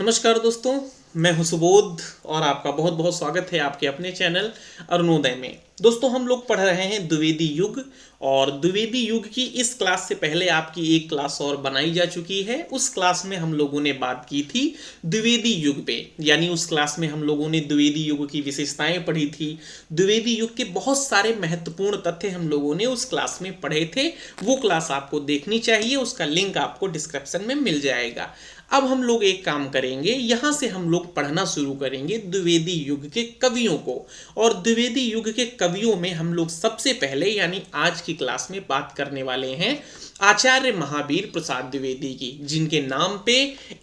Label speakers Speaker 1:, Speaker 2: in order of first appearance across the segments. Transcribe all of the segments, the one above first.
Speaker 1: नमस्कार दोस्तों, मैं हूं सुबोध और आपका बहुत बहुत स्वागत है आपके अपने चैनल अरुणोदय में। दोस्तों, हम लोग पढ़ रहे हैं द्विवेदी युग और द्विवेदी युग की इस क्लास से पहले आपकी एक क्लास और बनाई जा चुकी है। उस क्लास में हम लोगों ने बात की थी द्विवेदी युग पे, यानी उस क्लास में हम लोगों ने द्विवेदी युग की विशेषताएं पढ़ी थी। द्विवेदी युग के बहुत सारे महत्वपूर्ण तथ्य हम लोगों ने उस क्लास में पढ़े थे। वो क्लास आपको देखनी चाहिए, उसका लिंक आपको डिस्क्रिप्शन में मिल जाएगा। अब हम लोग एक काम करेंगे, यहां से हम लोग पढ़ना शुरू करेंगे द्विवेदी युग के कवियों को। और द्विवेदी युग के कवियों में हम लोग सबसे पहले यानी आज की क्लास में बात करने वाले हैं आचार्य महावीर प्रसाद द्विवेदी की, जिनके नाम पे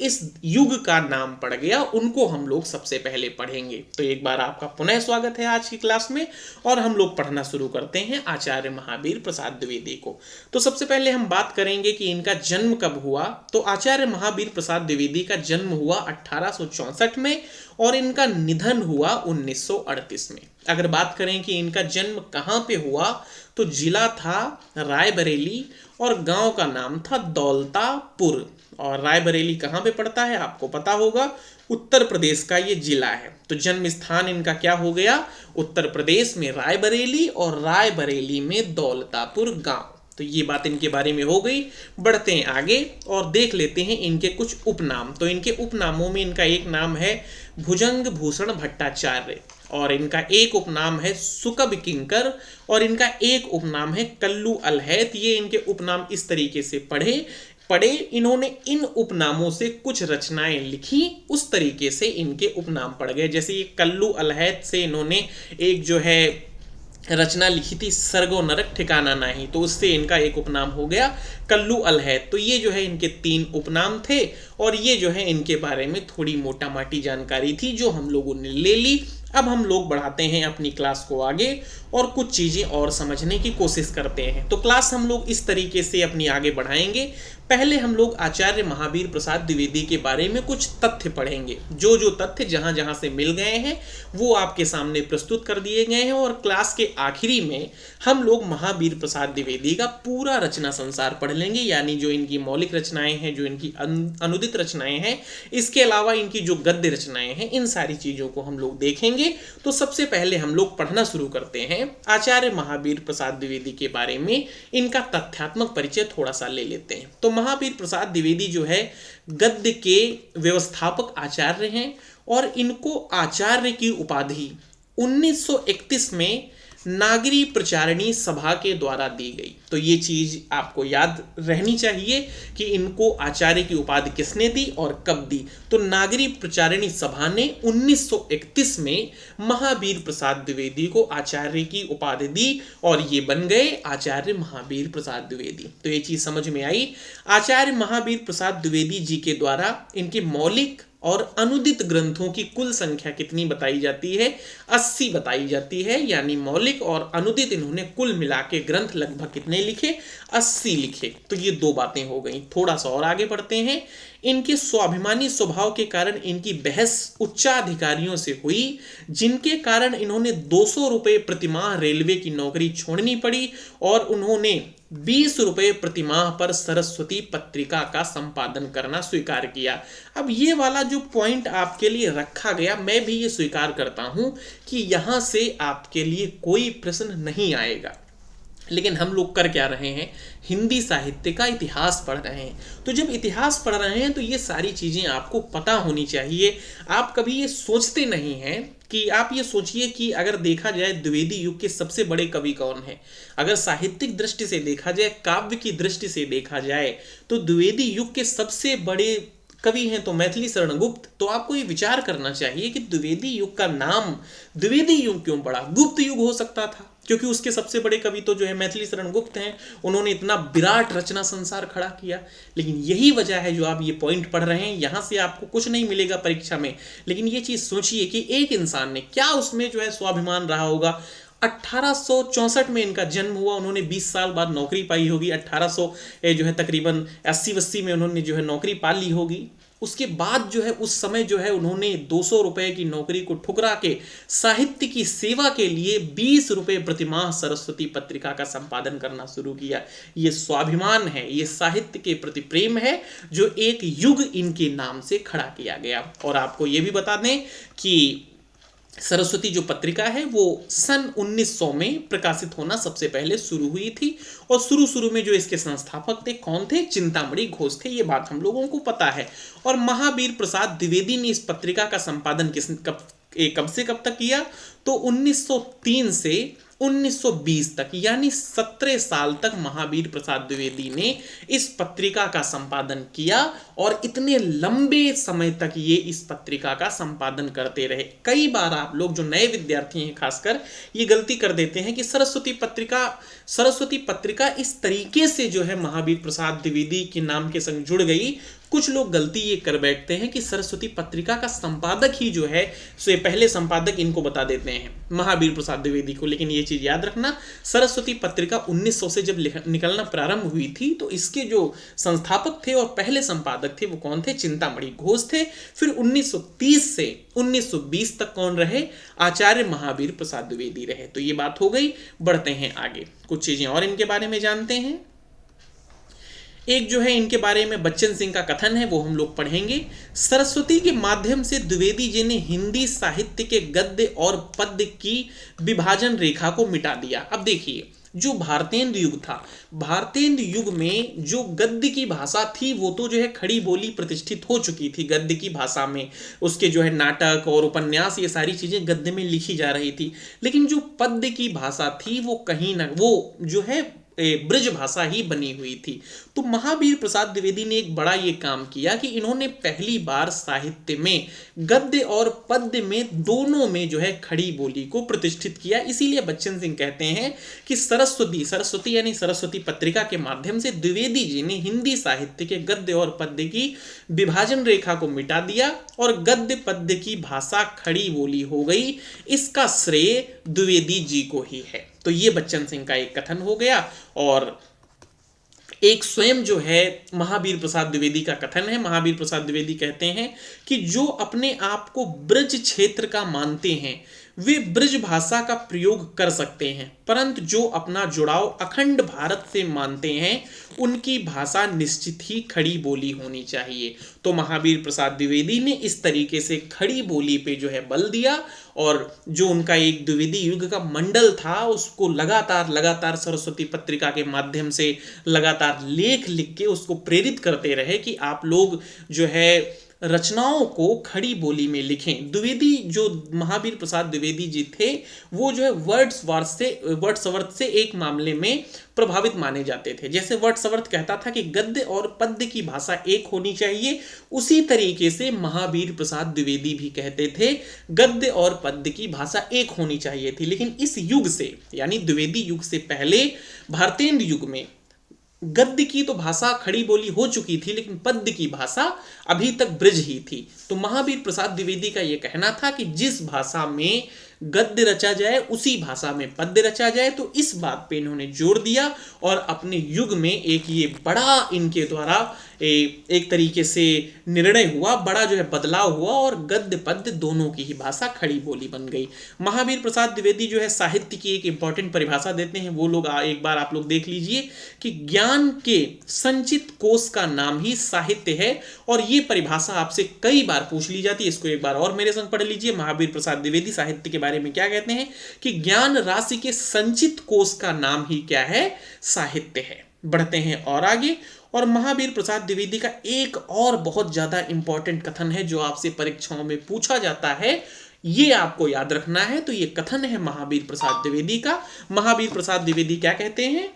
Speaker 1: इस युग का नाम पड़ गया, उनको हम लोग सबसे पहले पढ़ेंगे। तो एक बार आपका पुनः स्वागत है आज की क्लास में और हम लोग पढ़ना शुरू करते हैं आचार्य महावीर प्रसाद द्विवेदी को। तो सबसे पहले हम बात करेंगे कि इनका जन्म कब हुआ। तो आचार्य महावीर प्रसाद द्विवेदी का जन्म हुआ 1864 में और इनका निधन हुआ 1938 में। अगर बात करें कि इनका जन्म कहाँ पे हुआ, तो जिला था रायबरेली और गांव का नाम था दौलतापुर। और रायबरेली कहाँ पे पड़ता है आपको पता होगा, उत्तर प्रदेश का ये जिला है। तो जन्म स्थान इनका क्या हो गया, उत्तर प्रदेश में रायबरेली और रायबरेली में दौलतापुर गांव। तो ये बात इनके बारे में हो गई। बढ़ते हैं आगे और देख लेते हैं इनके कुछ उपनाम। तो इनके उपनामों में इनका एक नाम है भुजंग भूषण भट्टाचार्य और इनका एक उपनाम है सुकब किंकर और इनका एक उपनाम है कल्लू अलहैत। ये इनके उपनाम इस तरीके से पढ़े इन्होंने इन उपनामों से कुछ रचनाएं लिखी, उस तरीके से इनके उपनाम पड़ गए। जैसे ये कल्लू अलहैत से इन्होंने एक जो है रचना लिखी थी सरगो नरक ठिकाना नहीं, तो उससे इनका एक उपनाम हो गया कल्लू अलहैत। तो ये जो है इनके 3 उपनाम थे और ये जो है इनके बारे में थोड़ी मोटा माटी जानकारी थी जो हम लोगों ने ले ली। अब हम लोग बढ़ाते हैं अपनी क्लास को आगे और कुछ चीज़ें और समझने की कोशिश करते हैं। तो क्लास हम लोग इस तरीके से अपनी आगे बढ़ाएंगे। पहले हम लोग आचार्य महावीर प्रसाद द्विवेदी के बारे में कुछ तथ्य पढ़ेंगे। जो जो तथ्य जहां जहां से मिल गए हैं वो आपके सामने प्रस्तुत कर दिए गए हैं और क्लास के आखिरी में हम लोग महावीर प्रसाद द्विवेदी का पूरा रचना संसार पढ़ लेंगे, यानी जो इनकी मौलिक रचनाएं हैं, जो इनकी अनुदित रचनाएं हैं, इसके अलावा इनकी जो गद्य रचनाएं हैं, इन सारी चीज़ों को हम लोग देखेंगे। तो सबसे पहले हम लोग पढ़ना शुरू करते हैं आचार्य महावीर प्रसाद द्विवेदी के बारे में। इनका तथ्यात्मक परिचय थोड़ा सा ले लेते हैं। तो महावीर प्रसाद द्विवेदी जो है गद्य के व्यवस्थापक आचार्य हैं और इनको आचार्य की उपाधि 1931 में नागरी प्रचारिणी सभा के द्वारा दी गई। तो ये चीज आपको याद रहनी चाहिए कि इनको आचार्य की उपाधि किसने दी और कब दी। तो नागरी प्रचारिणी सभा ने 1931 में महावीर प्रसाद द्विवेदी को आचार्य की उपाधि दी और ये बन गए आचार्य महावीर प्रसाद द्विवेदी। तो ये चीज समझ में आई। आचार्य महावीर प्रसाद द्विवेदी जी के द्वारा इनके मौलिक और अनुदित ग्रंथों की कुल संख्या कितनी बताई जाती है, 80 बताई जाती है। यानी मौलिक और अनुदित इन्होंने कुल मिला के ग्रंथ लगभग कितने लिखे, 80 लिखे। तो ये 2 बातें हो गई। थोड़ा सा और आगे बढ़ते हैं। इनके स्वाभिमानी स्वभाव के कारण इनकी बहस उच्चाधिकारियों से हुई, जिनके कारण इन्होंने 200 रुपये प्रतिमाह रेलवे की नौकरी छोड़नी पड़ी और उन्होंने 20 रुपये प्रतिमाह पर सरस्वती पत्रिका का संपादन करना स्वीकार किया। अब ये वाला जो पॉइंट आपके लिए रखा गया, मैं भी ये स्वीकार करता हूं कि यहां से आपके लिए कोई प्रश्न नहीं आएगा। लेकिन हम लोग कर क्या रहे हैं, हिंदी साहित्य का इतिहास पढ़ रहे हैं। तो जब इतिहास पढ़ रहे हैं तो ये सारी चीज़ें आपको पता होनी चाहिए। आप कभी ये सोचते नहीं हैं कि आप ये सोचिए कि अगर देखा जाए द्विवेदी युग के सबसे बड़े कवि कौन हैं। अगर साहित्यिक दृष्टि से देखा जाए, काव्य की दृष्टि से देखा जाए, तो द्विवेदी युग के सबसे बड़े कवि हैं तो मैथिली शरण गुप्त। तो आपको ये विचार करना चाहिए कि द्विवेदी युग का नाम द्विवेदी युग क्यों पड़ा। गुप्त युग हो सकता था क्योंकि उसके सबसे बड़े कवि तो जो है मैथिली शरण गुप्त हैं, उन्होंने इतना विराट रचना संसार खड़ा किया। लेकिन यही वजह है जो आप ये पॉइंट पढ़ रहे हैं, यहाँ से आपको कुछ नहीं मिलेगा परीक्षा में। लेकिन ये चीज़ सोचिए कि एक इंसान ने क्या उसमें जो है स्वाभिमान रहा होगा। 1864 में इनका जन्म हुआ, उन्होंने 20 साल बाद नौकरी पाई होगी। 1800 जो है तकरीबन 80-80 में उन्होंने जो है नौकरी पा ली होगी। उसके बाद जो है उस समय जो है उन्होंने 200 रुपए की नौकरी को ठुकरा के साहित्य की सेवा के लिए 20 रुपए प्रतिमाह सरस्वती पत्रिका का संपादन करना शुरू किया। ये स्वाभिमान है, ये साहित्य के प्रति प्रेम है जो एक युग इनके नाम से खड़ा किया गया। और आपको ये भी बता दें कि सरस्वती जो पत्रिका है वो सन 1900 में प्रकाशित होना सबसे पहले शुरू हुई थी। और शुरू में जो इसके संस्थापक थे कौन थे? चिंतामणि घोष थे। ये बात हम लोगों को पता है। और महावीर प्रसाद द्विवेदी ने इस पत्रिका का संपादन कब से कब तक किया? तो 1903 से 1920 तक, यानी 17 साल तक महावीर प्रसाद द्विवेदी ने इस पत्रिका का संपादन किया। और इतने लंबे समय तक ये इस पत्रिका का संपादन करते रहे। कई बार आप लोग जो नए विद्यार्थी हैं खासकर ये गलती कर देते हैं कि सरस्वती पत्रिका इस तरीके से जो है महावीर प्रसाद द्विवेदी के नाम के संग जुड़ गई। कुछ लोग गलती ये कर बैठते हैं कि सरस्वती पत्रिका का संपादक ही जो है सो पहले संपादक इनको बता देते हैं महावीर प्रसाद द्विवेदी को। लेकिन ये चीज याद रखना, सरस्वती पत्रिका 1900 से जब निकलना प्रारंभ हुई थी तो इसके जो संस्थापक थे और पहले संपादक थे वो कौन थे? चिंतामणि घोष थे। फिर 1930 से 1920 तक कौन रहे? आचार्य महावीर प्रसाद द्विवेदी रहे। तो ये बात हो गई। बढ़ते हैं आगे, कुछ चीजें और इनके बारे में जानते हैं। एक जो है इनके बारे में बच्चन सिंह का कथन है वो हम लोग पढ़ेंगे। सरस्वती के माध्यम से द्विवेदी जी ने हिंदी साहित्य के गद्य और पद्य की विभाजन रेखा को मिटा दिया। अब देखिए, जो भारतेंदु युग था, भारतेंदु युग में जो गद्य की भाषा थी वो तो जो है खड़ी बोली प्रतिष्ठित हो चुकी थी। गद्य की भाषा में उसके जो है नाटक और उपन्यास ये सारी चीजें गद्य में लिखी जा रही थी। लेकिन जो पद्य की भाषा थी वो कहीं ना वो जो है ब्रज भाषा ही बनी हुई थी। तो महावीर प्रसाद द्विवेदी ने एक बड़ा ये काम किया कि इन्होंने पहली बार साहित्य में गद्य और पद्य में दोनों में जो है खड़ी बोली को प्रतिष्ठित किया। इसीलिए बच्चन सिंह कहते हैं कि सरस्वती यानी सरस्वती पत्रिका के माध्यम से द्विवेदी जी ने हिंदी साहित्य के गद्य और पद्य की विभाजन रेखा को मिटा दिया और गद्य पद्य की भाषा खड़ी बोली हो गई। इसका श्रेय द्विवेदी जी को ही है। तो ये बच्चन सिंह का एक कथन हो गया। और एक स्वयं जो है महावीर प्रसाद द्विवेदी का कथन है। महावीर प्रसाद द्विवेदी कहते हैं कि जो अपने आप को ब्रज क्षेत्र का मानते हैं वे ब्रज भाषा का प्रयोग कर सकते हैं, परंतु जो अपना जुड़ाव अखंड भारत से मानते हैं उनकी भाषा निश्चित ही खड़ी बोली होनी चाहिए। तो महावीर प्रसाद द्विवेदी ने इस तरीके से खड़ी बोली पे जो है बल दिया। और जो उनका एक द्विवेदी युग का मंडल था उसको लगातार सरस्वती पत्रिका के माध्यम से लगातार लेख लिख के उसको प्रेरित करते रहे कि आप लोग जो है रचनाओं को खड़ी बोली में लिखें। द्विवेदी जो महावीर प्रसाद द्विवेदी जी थे वो जो है वर्ड्सवर्थ से एक मामले में प्रभावित माने जाते थे। जैसे वर्ड्सवर्थ कहता था कि गद्य और पद्य की भाषा एक होनी चाहिए, उसी तरीके से महावीर प्रसाद द्विवेदी भी कहते थे गद्य और पद्य की भाषा एक होनी चाहिए थी। लेकिन इस युग से यानी द्विवेदी युग से पहले भारतेंदु युग में गद्य की तो भाषा खड़ी बोली हो चुकी थी लेकिन पद्य की भाषा अभी तक ब्रज ही थी। तो महावीर प्रसाद द्विवेदी का यह कहना था कि जिस भाषा में गद्य रचा जाए उसी भाषा में पद्य रचा जाए। तो इस बात पे इन्होंने जोर दिया और अपने युग में एक ये बड़ा इनके द्वारा एक तरीके से निर्णय हुआ, बड़ा जो है बदलाव हुआ और गद्य पद्य दोनों की ही भाषा खड़ी बोली बन गई। महावीर प्रसाद द्विवेदी जो है साहित्य की एक इंपॉर्टेंट परिभाषा देते हैं, वो लोग एक बार आप लोग देख लीजिए कि ज्ञान के संचित कोश का नाम ही साहित्य है। और ये परिभाषा आपसे कई बार पूछ ली जाती है, इसको एक बार और मेरे संग पढ़ लीजिए। महावीर प्रसाद द्विवेदी साहित्य के बारे में क्या कहते हैं कि ज्ञान राशि के संचित कोश का नाम ही क्या है? साहित्य है। बढ़ते हैं और आगे। और महावीर प्रसाद द्विवेदी का एक और बहुत ज्यादा इंपॉर्टेंट कथन है जो आपसे परीक्षाओं में पूछा जाता है, ये आपको याद रखना है। तो ये कथन है महावीर प्रसाद द्विवेदी का। महावीर प्रसाद द्विवेदी क्या कहते हैं?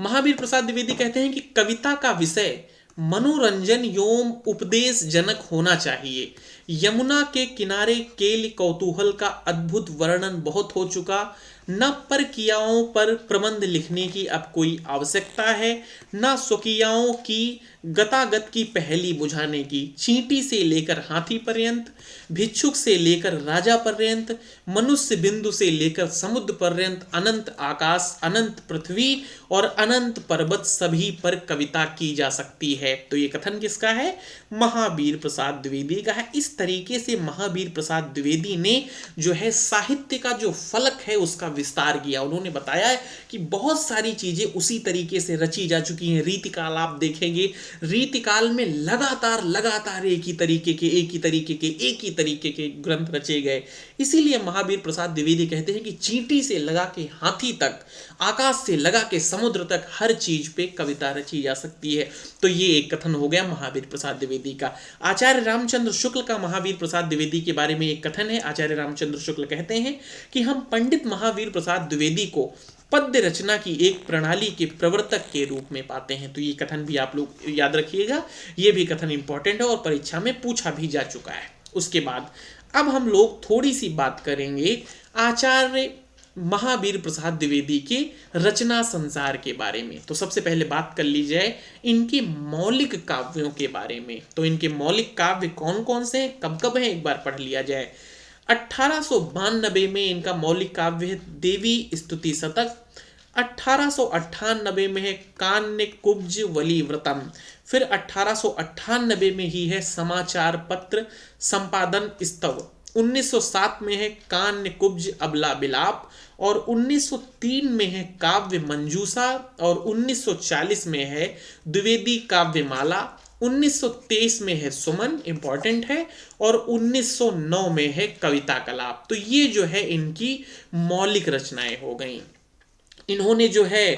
Speaker 1: महावीर प्रसाद द्विवेदी कहते हैं कि कविता का विषय मनोरंजन एवं उपदेश जनक होना चाहिए। यमुना के किनारे केल कौतूहल का अद्भुत वर्णन बहुत हो चुका। न परकियाओं पर प्रबंध लिखने की अब कोई आवश्यकता है, न स्वकीयाओं की गतागत की पहेली बुझाने की। चींटी से लेकर हाथी पर्यंत, भिक्षुक से लेकर राजा पर्यंत, मनुष्य बिंदु से लेकर समुद्र पर्यंत, अनंत आकाश, अनंत पृथ्वी और अनंत पर्वत सभी पर कविता की जा सकती है। तो ये कथन किसका है? महावीर प्रसाद द्विवेदी का है। इस तरीके से महावीर प्रसाद द्विवेदी ने जो है साहित्य का जो फलक है उसका विस्तार किया। उन्होंने बताया है कि बहुत सारी चीजें उसी तरीके से रची जा चुकी हैं। रीतिकाल आप देखेंगे, रीतिकाल में लगातार लगातार एक ही तरीके के ग्रंथ रचे गए। इसीलिए महावीर प्रसाद द्विवेदी कहते हैं कि चींटी से लगा के हाथी तक, आकाश से लगा के समुद्र तक हर चीज पे कविता रची जा सकती है। तो ये एक कथन हो गया महावीर प्रसाद द्विवेदी का। आचार्य रामचंद्र शुक्ल का महावीर प्रसाद द्विवेदी के बारे में एक कथन है। आचार्य रामचंद्र शुक्ल कहते हैं कि हम पंडित महावीर प्रसाद द्विवेदी को पद्य रचना की एक प्रणाली के प्रवर्तक के रूप में पाते हैं। तो ये कथन भी आप लोग याद रखिएगा, ये भी कथन इंपॉर्टेंट है और परीक्षा में पूछा भी जा चुका है। उसके बाद अब हम लोग थोड़ी सी बात करेंगे आचार्य महावीर प्रसाद द्विवेदी के रचना संसार के बारे में। तो सबसे पहले बात कर ली जाए इनके मौलिक काव्यों के बारे में। तो इनके मौलिक काव्य कौन कौन से हैं, कब कब हैं, एक बार पढ़ लिया जाए। 1892 में इनका मौलिक काव्य है देवी स्तुति शतक। 1898 में है कान्य कुब्ज वली व्रतम। फिर 1898 में ही है समाचार पत्र संपादन स्तव। 1907 में है कान्य कुब्ज अबला बिलाप और 1903 में है काव्य मंजूषा और 1940 में है द्विवेदी काव्यमाला। 1923 में है सुमन, इंपॉर्टेंट है, और 1909 में है कविता कलाप। तो ये जो है इनकी मौलिक रचनाएं हो गई। इन्होंने जो है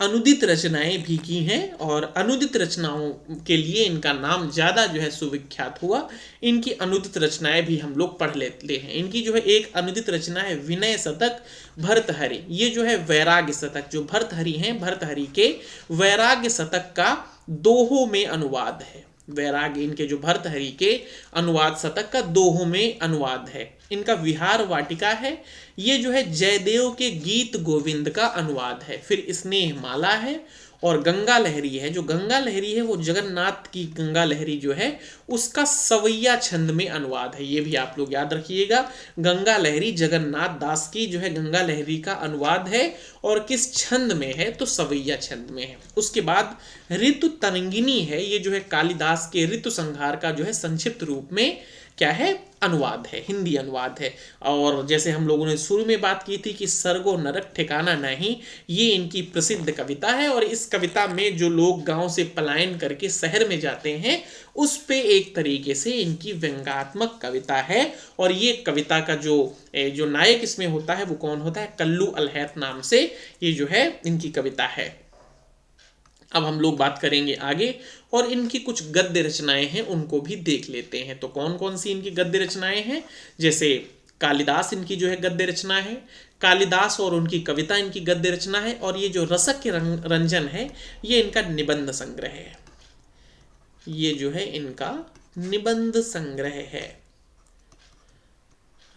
Speaker 1: अनुदित रचनाएं भी की हैं और अनुदित रचनाओं के लिए इनका नाम ज़्यादा जो है सुविख्यात हुआ। इनकी अनुदित रचनाएं भी हम लोग पढ़ लेते हैं। इनकी जो है एक अनुदित रचना है विनय शतक भर्तहरि। ये जो है वैराग्य शतक, जो भर्तहरि हैं, भर्तहरि के वैराग्य शतक का दोहों में अनुवाद है। वैराग्य इनके जो भर्तहरि के अनुवाद शतक का दोहों में अनुवाद है। इनका विहार वाटिका है, ये जो है जयदेव के गीत गोविंद का अनुवाद है। फिर स्नेह माला है और गंगा लहरी है। जो गंगा लहरी है वो जगन्नाथ की गंगा लहरी जो है उसका सवैया छंद में अनुवाद है। ये भी आप लोग याद रखिएगा, गंगा लहरी जगन्नाथ दास की जो है गंगा लहरी का अनुवाद है और किस छंद में है, तो सवैया छंद में है। उसके बाद ऋतु तरंगिनी है, ये जो है कालिदास के ऋतु संहार का जो है संक्षिप्त रूप में क्या है, अनुवाद है, हिंदी अनुवाद है। और जैसे हम लोगों ने शुरू में बात की थी कि सर्गो नरक ठिकाना नहीं, ये इनकी प्रसिद्ध कविता है। और इस कविता में जो लोग गांव से पलायन करके शहर में जाते हैं उस पे एक तरीके से इनकी व्यंग्यात्मक कविता है। और ये कविता का जो नायक इसमें होता है वो कौन होता है, कल्लू अलहैत नाम से ये जो है इनकी कविता है। अब हम लोग बात करेंगे आगे और इनकी कुछ गद्य रचनाएं हैं उनको भी देख लेते हैं। तो कौन कौन सी इनकी गद्य रचनाएं हैं, जैसे कालिदास इनकी जो है गद्य रचना है, कालिदास और उनकी कविता इनकी गद्य रचना है। और ये जो रसक के रंजन है ये इनका निबंध संग्रह है। ये जो है इनका निबंध संग्रह है।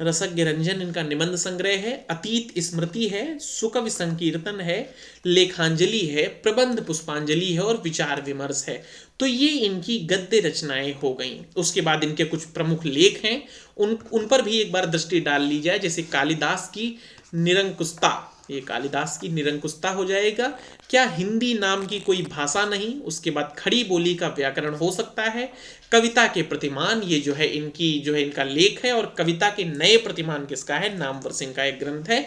Speaker 1: रसज्ञ रंजन इनका निबंध संग्रह है। अतीत स्मृति है, सुकवि संकीर्तन है, लेखांजलि है, प्रबंध पुष्पांजलि है और विचार विमर्श है। तो ये इनकी गद्य रचनाएं हो गईं। उसके बाद इनके कुछ प्रमुख लेख हैं, उन पर भी एक बार दृष्टि डाल ली जाए। जैसे कालिदास की निरंकुशता, ये कालिदास की निरंकुशता हो जाएगा। क्या हिंदी नाम की कोई भाषा नहीं। उसके बाद खड़ी बोली का व्याकरण हो सकता है। कविता के प्रतिमान, ये जो है इनका लेख है। और कविता के नए प्रतिमान किसका है, नामवर सिंह का एक ग्रंथ है।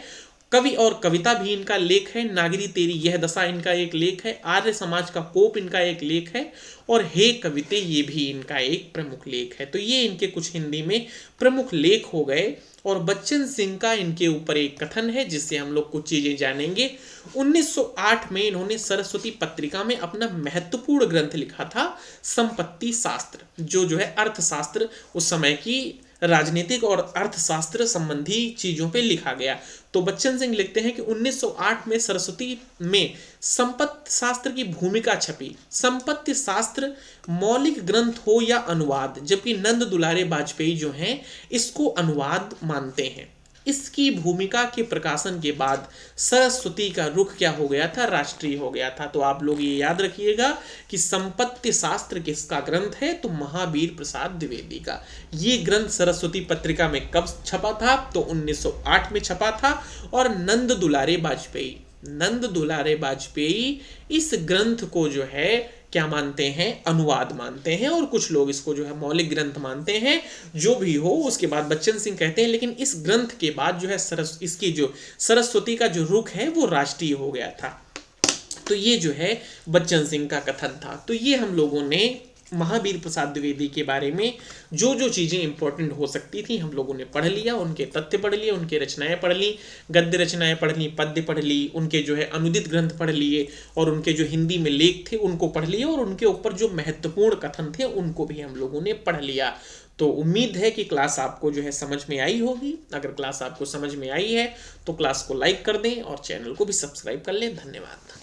Speaker 1: कवि और कविता भी इनका लेख है। नागरी तेरी यह दशा इनका एक लेख है। आर्य समाज का कोप इनका एक लेख है। और हे कविते ये भी इनका एक प्रमुख लेख है। तो ये इनके कुछ हिंदी में प्रमुख लेख हो गए। और बच्चन सिंह का इनके ऊपर एक कथन है जिससे हम लोग कुछ चीजें जानेंगे। 1908 में इन्होंने सरस्वती पत्रिका में अपना महत्वपूर्ण ग्रंथ लिखा था, संपत्ति शास्त्र, जो है अर्थशास्त्र, उस समय की राजनीतिक और अर्थशास्त्र संबंधी चीजों पे लिखा गया। तो बच्चन सिंह लिखते हैं कि 1908 में सरस्वती में संपत्ति शास्त्र की भूमिका छपी। संपत्ति शास्त्र मौलिक ग्रंथ हो या अनुवाद, जबकि नंद दुलारे वाजपेयी जो हैं इसको अनुवाद मानते हैं। इसकी भूमिका के प्रकाशन के बाद सरस्वती का रुख क्या हो गया था, राष्ट्रीय हो गया था। तो आप लोग ये याद रखिएगा कि संपत्ति शास्त्र किसका ग्रंथ है, तो महावीर प्रसाद द्विवेदी का। ये ग्रंथ सरस्वती पत्रिका में कब छपा था, तो 1908 में छपा था। और नंद दुलारे वाजपेयी इस ग्रंथ को जो है क्या मानते हैं, अनुवाद मानते हैं, और कुछ लोग इसको जो है मौलिक ग्रंथ मानते हैं। जो भी हो, उसके बाद बच्चन सिंह कहते हैं, लेकिन इस ग्रंथ के बाद जो है इसकी जो सरस्वती का जो रुख है वो राष्ट्रीय हो गया था। तो ये जो है बच्चन सिंह का कथन था। तो ये हम लोगों ने महावीर प्रसाद द्विवेदी के बारे में जो जो चीज़ें इंपॉर्टेंट हो सकती थी हम लोगों ने पढ़ लिया, उनके तथ्य पढ़ लिए, उनके रचनाएं पढ़ ली, गद्य रचनाएं पढ़ ली, पद्य पढ़ ली, उनके जो है अनुदित ग्रंथ पढ़ लिए, और उनके जो हिंदी में लेख थे उनको पढ़ लिए, और उनके ऊपर जो महत्वपूर्ण कथन थे उनको भी हम लोगों ने पढ़ लिया। तो उम्मीद है कि क्लास आपको जो है समझ में आई होगी। अगर क्लास आपको समझ में आई है तो क्लास को लाइक कर दें और चैनल को भी सब्सक्राइब कर लें। धन्यवाद।